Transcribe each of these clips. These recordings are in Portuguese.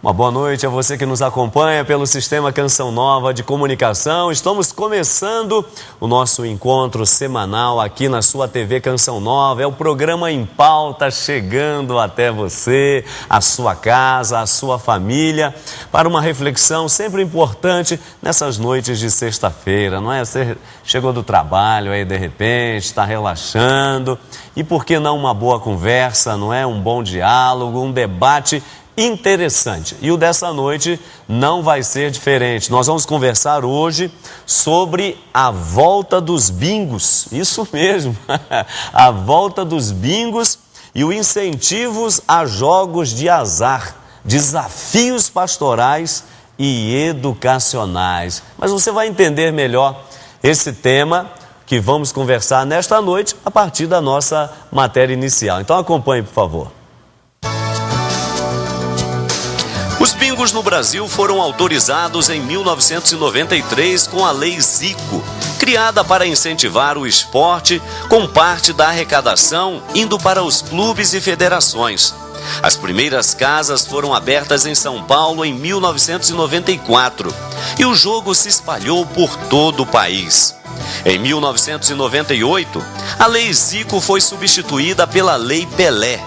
Uma boa noite a você que nos acompanha pelo Sistema Canção Nova de Comunicação. Estamos começando o nosso encontro semanal aqui na sua TV Canção Nova. É o programa Em Pauta chegando até você, a sua casa, a sua família, para uma reflexão sempre importante nessas noites de sexta-feira, não é? Você chegou do trabalho aí de repente, está relaxando. E por que não uma boa conversa, não é? Um bom diálogo, um debate interessante. E o dessa noite não vai ser diferente. Nós vamos conversar hoje sobre a volta dos bingos. Isso mesmo, a volta dos bingos e os incentivos a jogos de azar, desafios pastorais e educacionais. Mas você vai entender melhor esse tema que vamos conversar nesta noite a partir da nossa matéria inicial. Então acompanhe, por favor. Os bingos no Brasil foram autorizados em 1993 com a Lei Zico, criada para incentivar o esporte, com parte da arrecadação indo para os clubes e federações. As primeiras casas foram abertas em São Paulo em 1994 e o jogo se espalhou por todo o país. Em 1998, a Lei Zico foi substituída pela Lei Pelé,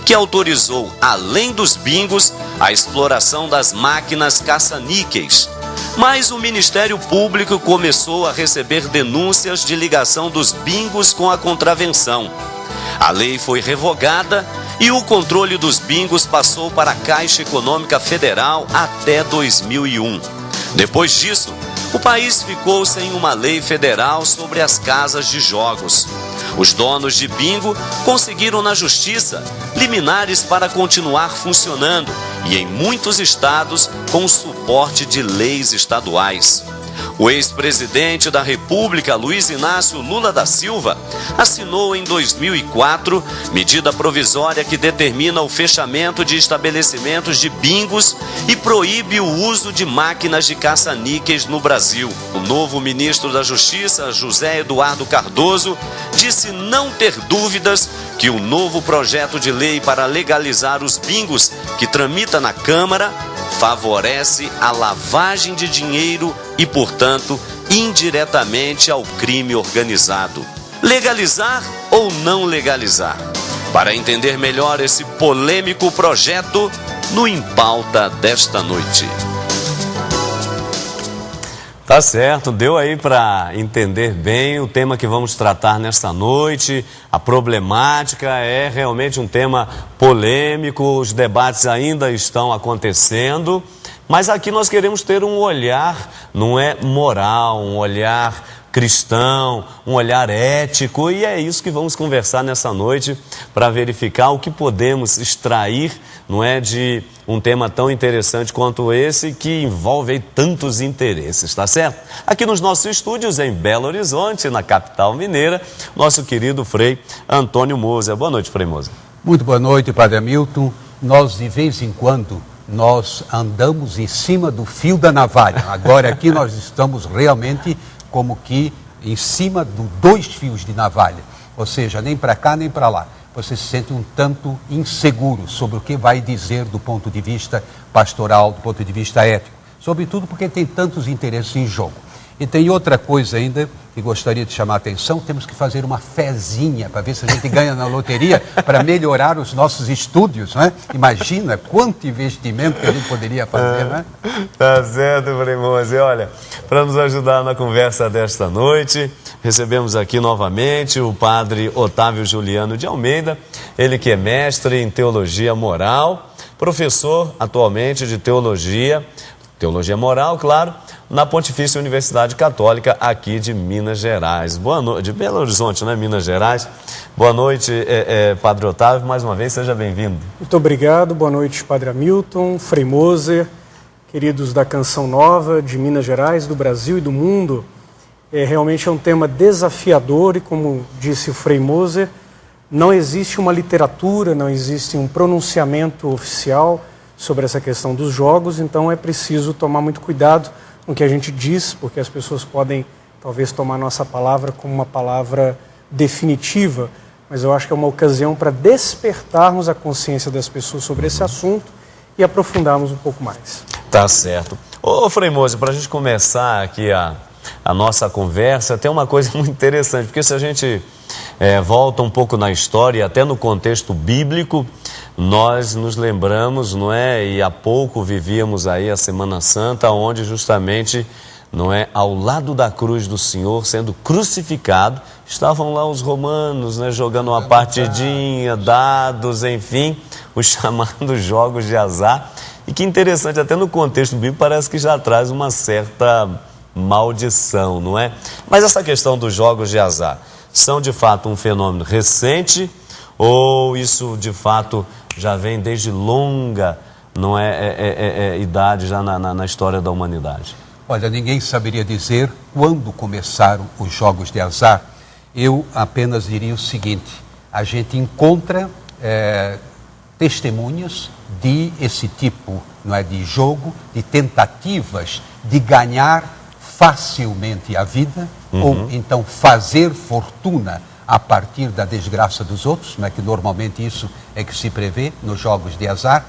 que autorizou, além dos bingos, a exploração das máquinas caça-níqueis. Mas o Ministério Público começou a receber denúncias de ligação dos bingos com a contravenção. A lei foi revogada e o controle dos bingos passou para a Caixa Econômica Federal até 2001. Depois disso, o país ficou sem uma lei federal sobre as casas de jogos. Os donos de bingo conseguiram na justiça liminares para continuar funcionando e em muitos estados com suporte de leis estaduais. O ex-presidente da República, Luiz Inácio Lula da Silva, assinou em 2004 medida provisória que determina o fechamento de estabelecimentos de bingos e proíbe o uso de máquinas de caça-níqueis no Brasil. O novo ministro da Justiça, José Eduardo Cardoso, disse não ter dúvidas que o novo projeto de lei para legalizar os bingos, que tramita na Câmara, favorece a lavagem de dinheiro e, portanto, indiretamente ao crime organizado. Legalizar ou não legalizar? Para entender melhor esse polêmico projeto, no Em Pauta desta noite. Tá certo, deu aí para entender bem o tema que vamos tratar nesta noite. A problemática é realmente um tema polêmico, os debates ainda estão acontecendo, mas aqui nós queremos ter um olhar, não é moral, um olhar cristão, um olhar ético, e é isso que vamos conversar nessa noite para verificar o que podemos extrair, não é, de um tema tão interessante quanto esse, que envolve tantos interesses, tá certo? Aqui nos nossos estúdios em Belo Horizonte, na capital mineira, nosso querido Frei Antônio Moser. Boa noite, Frei Moser. Muito boa noite, Padre Hamilton. Nós, de vez em quando, nós andamos em cima do fio da navalha. Agora aqui nós estamos realmente como que em cima de dois fios de navalha, ou seja, nem para cá nem para lá. Você se sente um tanto inseguro sobre o que vai dizer do ponto de vista pastoral, do ponto de vista ético, sobretudo porque tem tantos interesses em jogo. E tem outra coisa ainda que gostaria de chamar a atenção: temos que fazer uma fezinha para ver se a gente ganha na loteria para melhorar os nossos estúdios, não é? Imagina quanto investimento que a gente poderia fazer, não é? Tá certo, Frei Moser. Olha, para nos ajudar na conversa desta noite, recebemos aqui novamente o padre Otávio Juliano de Almeida, ele que é mestre em teologia moral, professor atualmente de teologia moral, claro, na Pontifícia Universidade Católica aqui de Minas Gerais. Boa noite, de Belo Horizonte, né, Minas Gerais. Boa noite, Padre Otávio, mais uma vez, seja bem-vindo. Muito obrigado, boa noite, Padre Hamilton, Frei Moser, queridos da Canção Nova, de Minas Gerais, do Brasil e do mundo. Realmente é um tema desafiador e, como disse o Frei Moser, não existe uma literatura, não existe um pronunciamento oficial sobre essa questão dos jogos, então é preciso tomar muito cuidado com o que a gente diz, porque as pessoas podem talvez tomar nossa palavra como uma palavra definitiva, mas eu acho que é uma ocasião para despertarmos a consciência das pessoas sobre esse assunto e aprofundarmos um pouco mais. Tá certo. Ô Frei Moser, para a gente começar aqui a nossa conversa, tem uma coisa muito interessante, porque se a gente volta um pouco na história, até no contexto bíblico, nós nos lembramos, não é? E há pouco vivíamos aí a Semana Santa, onde justamente, não é, ao lado da cruz do Senhor, sendo crucificado, estavam lá os romanos, né, jogando uma partidinha, dados, enfim, os chamados jogos de azar. E que interessante, até no contexto bíblico parece que já traz uma certa maldição, não é? Mas essa questão dos jogos de azar, são de fato um fenômeno recente ou isso de fato já vem desde longa, não idade já na história da humanidade? Olha, ninguém saberia dizer quando começaram os jogos de azar. Eu apenas diria o seguinte: a gente encontra testemunhas de esse tipo, não é, de jogo, de tentativas de ganhar facilmente a vida, ou então fazer fortuna a partir da desgraça dos outros, não é, que normalmente isso é que se prevê nos jogos de azar.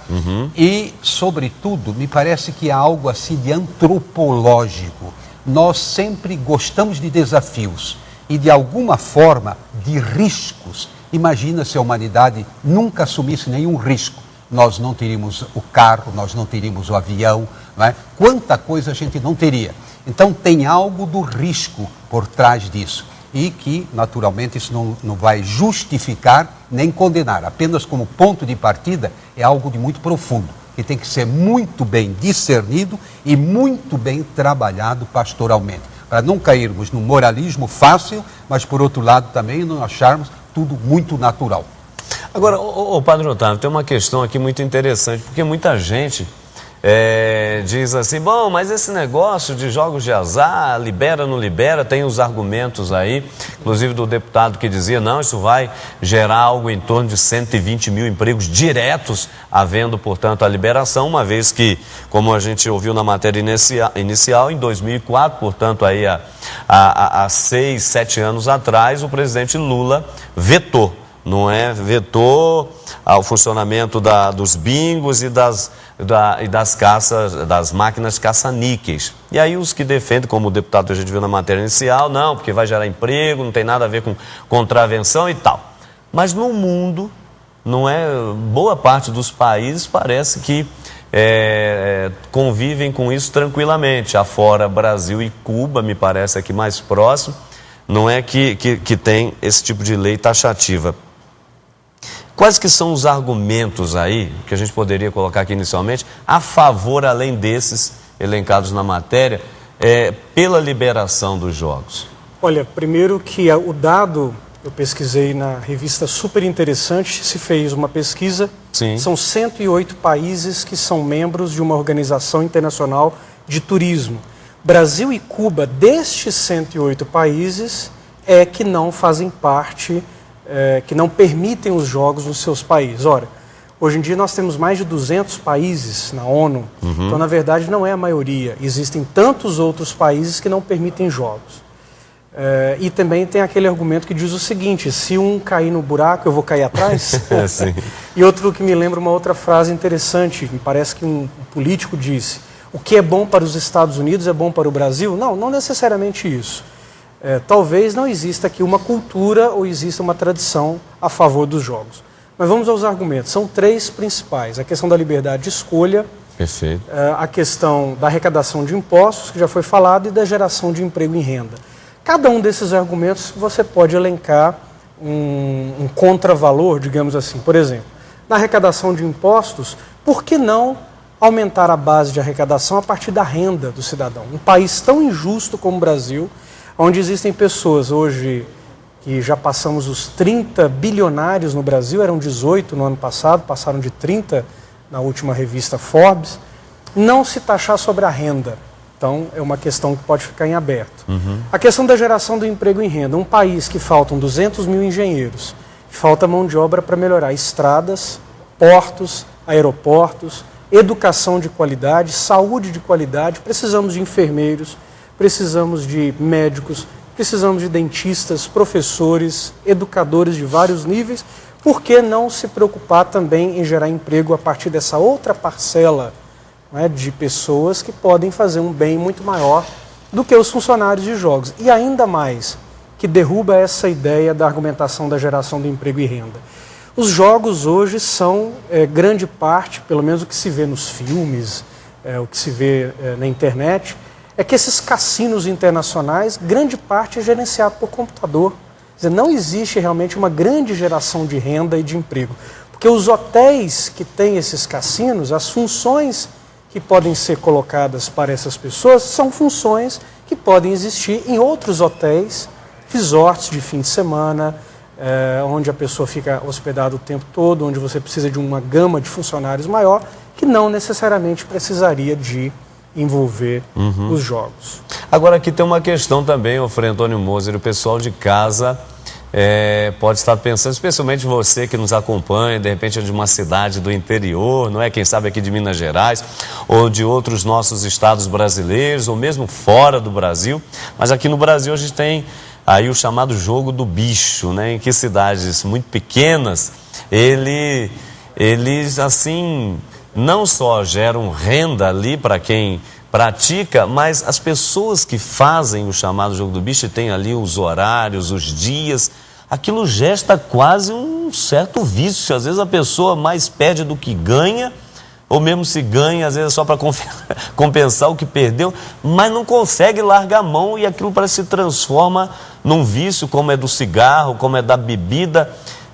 E, sobretudo, me parece que há algo assim de antropológico. Nós sempre gostamos de desafios e, de alguma forma, de riscos. Imagina se a humanidade nunca assumisse nenhum risco. Nós não teríamos o carro, nós não teríamos o avião, não é? Quanta coisa a gente não teria. Então tem algo do risco por trás disso. E que, naturalmente, isso não vai justificar nem condenar. Apenas como ponto de partida é algo de muito profundo, que tem que ser muito bem discernido e muito bem trabalhado pastoralmente, para não cairmos no moralismo fácil, mas, por outro lado, também não acharmos tudo muito natural. Agora, Padre Otávio, tem uma questão aqui muito interessante, porque muita gente diz assim, bom, mas esse negócio de jogos de azar, libera, não libera, tem os argumentos aí, inclusive do deputado que dizia, não, isso vai gerar algo em torno de 120 mil empregos diretos, havendo, portanto, a liberação, uma vez que, como a gente ouviu na matéria inicial, em 2004, portanto, aí há 6, 7 anos atrás, o presidente Lula vetou, não é? Vetou ao funcionamento dos bingos e das caças, das máquinas caça-níqueis. E aí os que defendem, como o deputado que a gente viu na matéria inicial, não, porque vai gerar emprego, não tem nada a ver com contravenção e tal. Mas no mundo, não é, boa parte dos países parece que convivem com isso tranquilamente. Afora Brasil e Cuba, me parece aqui mais próximo, não é que tem esse tipo de lei taxativa. Quais que são os argumentos aí, que a gente poderia colocar aqui inicialmente, a favor, além desses elencados na matéria, pela liberação dos jogos? Olha, primeiro que o dado, eu pesquisei na revista Super Interessante, se fez uma pesquisa, Sim. São 108 países que são membros de uma organização internacional de turismo. Brasil e Cuba, destes 108 países, que não fazem parte, que não permitem os jogos nos seus países. Ora, hoje em dia nós temos mais de 200 países na ONU, então na verdade não é a maioria. Existem tantos outros países que não permitem jogos. E também tem aquele argumento que diz o seguinte, se um cair no buraco, eu vou cair atrás? Sim. E outro que me lembra uma outra frase interessante, me parece que um político disse, o que é bom para os Estados Unidos é bom para o Brasil? Não, não necessariamente isso. Talvez não exista aqui uma cultura ou exista uma tradição a favor dos jogos. Mas vamos aos argumentos. São 3 principais. A questão da liberdade de escolha, Perfeito. A questão da arrecadação de impostos, que já foi falado, e da geração de emprego e renda. Cada um desses argumentos você pode elencar um contravalor, digamos assim. Por exemplo, na arrecadação de impostos, por que não aumentar a base de arrecadação a partir da renda do cidadão? Um país tão injusto como o Brasil, onde existem pessoas hoje que já passamos os 30 bilionários no Brasil, eram 18 no ano passado, passaram de 30 na última revista Forbes, não se taxar sobre a renda. Então, é uma questão que pode ficar em aberto. A questão da geração do emprego em renda. Um país que faltam 200 mil engenheiros, que falta mão de obra para melhorar estradas, portos, aeroportos, educação de qualidade, saúde de qualidade, precisamos de enfermeiros, precisamos de médicos, precisamos de dentistas, professores, educadores de vários níveis, por que não se preocupar também em gerar emprego a partir dessa outra parcela, né, de pessoas que podem fazer um bem muito maior do que os funcionários de jogos? E ainda mais, que derruba essa ideia da argumentação da geração de emprego e renda. Os jogos hoje são, grande parte, pelo menos o que se vê nos filmes, o que se vê na internet, é que esses cassinos internacionais, grande parte é gerenciado por computador. Quer dizer, não existe realmente uma grande geração de renda e de emprego. Porque os hotéis que têm esses cassinos, as funções que podem ser colocadas para essas pessoas são funções que podem existir em outros hotéis, resorts de fim de semana, onde a pessoa fica hospedada o tempo todo, onde você precisa de uma gama de funcionários maior, que não necessariamente precisaria de envolver os jogos. Agora aqui tem uma questão também, o Frei Antônio Moser, o pessoal de casa pode estar pensando, especialmente você que nos acompanha, de repente é de uma cidade do interior, não é? Quem sabe aqui de Minas Gerais, ou de outros nossos estados brasileiros, ou mesmo fora do Brasil, mas aqui no Brasil a gente tem aí o chamado jogo do bicho, né? Em que cidades muito pequenas, eles assim, não só geram renda ali para quem pratica, mas as pessoas que fazem o chamado jogo do bicho, tem ali os horários, os dias, aquilo gesta quase um certo vício. Às vezes a pessoa mais perde do que ganha, ou mesmo se ganha, às vezes é só para compensar o que perdeu, mas não consegue largar a mão e aquilo parece que se transforma num vício, como é do cigarro, como é da bebida.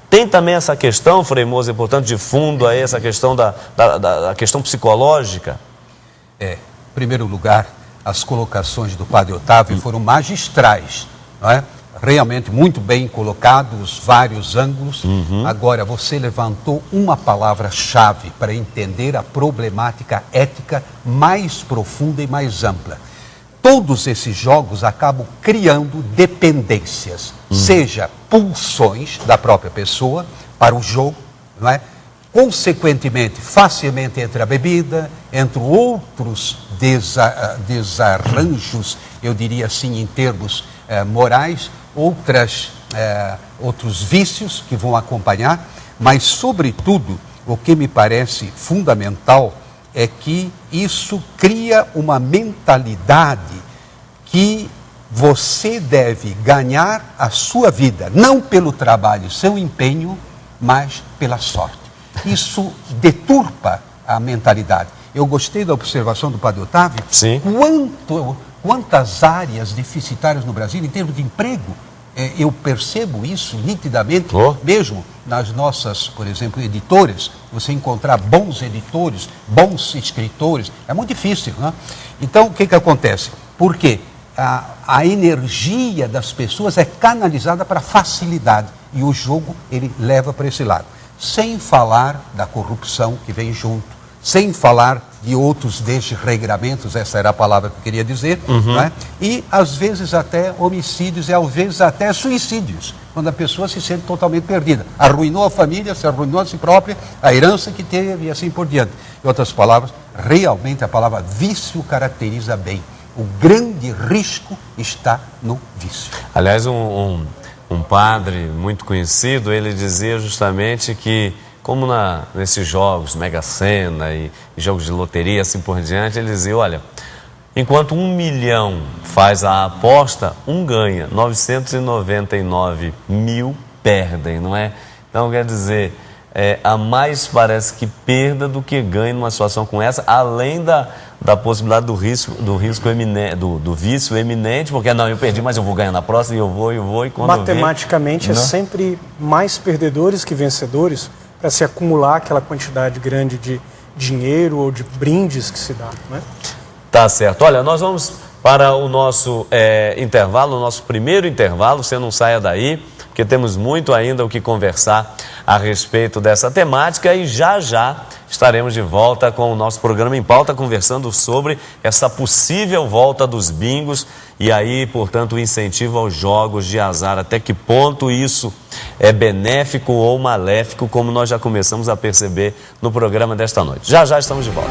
Tem também essa questão, Frei Moser, portanto, de fundo aí, essa questão da questão psicológica? Em primeiro lugar, as colocações do Padre Otávio foram magistrais, não é? Realmente muito bem colocados, vários ângulos. Agora, você levantou uma palavra-chave para entender a problemática ética mais profunda e mais ampla. Todos esses jogos acabam criando dependências, seja pulsões da própria pessoa para o jogo, não é? Consequentemente, facilmente entra a bebida, entre outros desarranjos, eu diria assim, em termos morais, outros vícios que vão acompanhar, mas, sobretudo, o que me parece fundamental é que isso cria uma mentalidade que você deve ganhar a sua vida, não pelo trabalho, seu empenho, mas pela sorte. Isso deturpa a mentalidade. Eu gostei da observação do Padre Otávio. Sim. Quantas áreas deficitárias no Brasil em termos de emprego. Eu percebo isso nitidamente, mesmo nas nossas, por exemplo, editoras. Você encontrar bons editores, bons escritores, é muito difícil, né? Então, o que acontece? Porque a energia das pessoas é canalizada para facilidade e o jogo, ele leva para esse lado. Sem falar da corrupção que vem junto, sem falar de outros desregramentos, essa era a palavra que eu queria dizer, né? E às vezes até homicídios e às vezes até suicídios, quando a pessoa se sente totalmente perdida. Arruinou a família, se arruinou a si própria, a herança que teve e assim por diante. Em outras palavras, realmente a palavra vício caracteriza bem. O grande risco está no vício. Aliás, um padre muito conhecido, ele dizia justamente que, como nesses jogos, Mega Sena e jogos de loteria, assim por diante, ele dizia, olha, enquanto 1 milhão faz a aposta, um ganha, 999 mil perdem, não é? Então, quer dizer, a mais parece que perda do que ganha numa situação como essa, além da possibilidade do risco eminente, do vício eminente, porque não, eu perdi, mas eu vou ganhar na próxima, e eu vou, e quando matematicamente é sempre mais perdedores que vencedores, para se acumular aquela quantidade grande de dinheiro ou de brindes que se dá, né? Tá certo. Olha, nós vamos para o nosso intervalo, o nosso primeiro intervalo. Você não saia daí, porque temos muito ainda o que conversar a respeito dessa temática e já estaremos de volta com o nosso programa em pauta, conversando sobre essa possível volta dos bingos e aí, portanto, o incentivo aos jogos de azar. Até que ponto isso é benéfico ou maléfico, como nós já começamos a perceber no programa desta noite. Já estamos de volta.